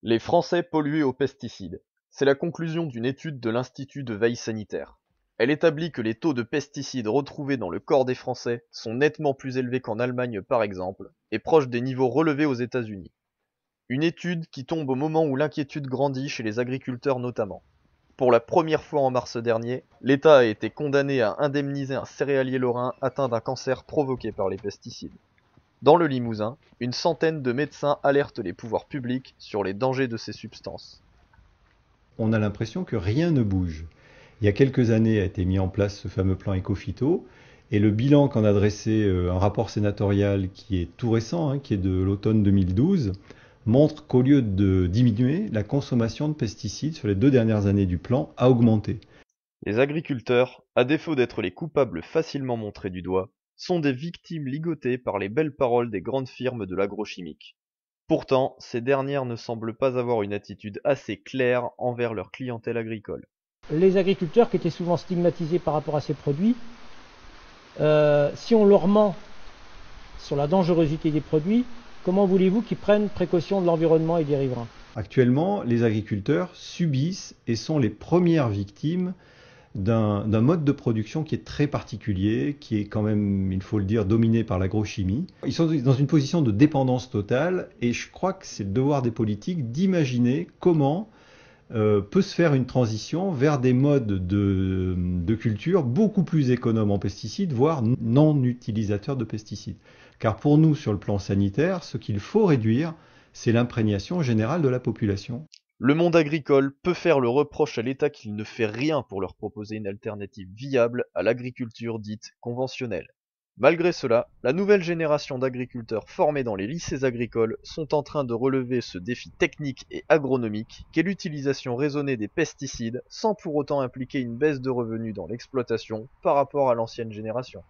Les Français pollués aux pesticides. C'est la conclusion d'une étude de l'Institut de veille sanitaire. Elle établit que les taux de pesticides retrouvés dans le corps des Français sont nettement plus élevés qu'en Allemagne par exemple, et proches des niveaux relevés aux États-Unis. Une étude qui tombe au moment où l'inquiétude grandit chez les agriculteurs notamment. Pour la première fois en mars dernier, l'État a été condamné à indemniser un céréalier lorrain atteint d'un cancer provoqué par les pesticides. Dans le Limousin, une centaine de médecins alertent les pouvoirs publics sur les dangers de ces substances. On a l'impression que rien ne bouge. Il y a quelques années a été mis en place ce fameux plan Éco-Phyto, et le bilan qu'en a dressé un rapport sénatorial qui est tout récent, qui est de l'automne 2012, montre qu'au lieu de diminuer, la consommation de pesticides sur les 2 dernières années du plan a augmenté. Les agriculteurs, à défaut d'être les coupables facilement montrés du doigt, sont des victimes ligotées par les belles paroles des grandes firmes de l'agrochimique. Pourtant, ces dernières ne semblent pas avoir une attitude assez claire envers leur clientèle agricole. Les agriculteurs qui étaient souvent stigmatisés par rapport à ces produits, si on leur ment sur la dangerosité des produits, comment voulez-vous qu'ils prennent précaution de l'environnement et des riverains? Actuellement, les agriculteurs subissent et sont les premières victimes d'un mode de production qui est très particulier, qui est quand même, il faut le dire, dominé par l'agrochimie. Ils sont dans une position de dépendance totale, et je crois que c'est le devoir des politiques d'imaginer comment peut se faire une transition vers des modes de culture beaucoup plus économes en pesticides, voire non utilisateurs de pesticides. Car pour nous, sur le plan sanitaire, ce qu'il faut réduire, c'est l'imprégnation générale de la population. Le monde agricole peut faire le reproche à l'État qu'il ne fait rien pour leur proposer une alternative viable à l'agriculture dite conventionnelle. Malgré cela, la nouvelle génération d'agriculteurs formés dans les lycées agricoles sont en train de relever ce défi technique et agronomique qu'est l'utilisation raisonnée des pesticides sans pour autant impliquer une baisse de revenus dans l'exploitation par rapport à l'ancienne génération.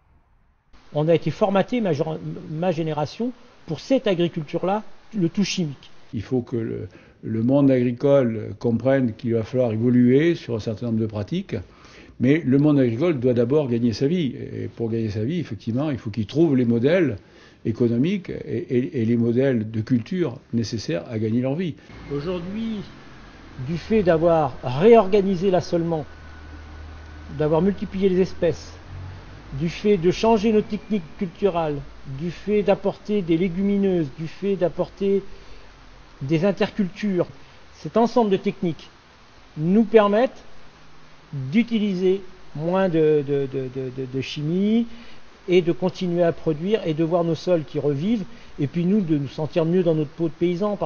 On a été formaté, ma génération, pour cette agriculture-là, le tout chimique. Il faut que le monde agricole comprenne qu'il va falloir évoluer sur un certain nombre de pratiques, mais le monde agricole doit d'abord gagner sa vie. Et pour gagner sa vie, effectivement, il faut qu'il trouve les modèles économiques et les modèles de culture nécessaires à gagner leur vie. Aujourd'hui, du fait d'avoir réorganisé l'assolement, d'avoir multiplié les espèces, du fait de changer nos techniques culturelles, du fait d'apporter des légumineuses, du fait d'apporter des intercultures, cet ensemble de techniques nous permettent d'utiliser moins de chimie et de continuer à produire et de voir nos sols qui revivent, et puis nous de nous sentir mieux dans notre peau de paysan.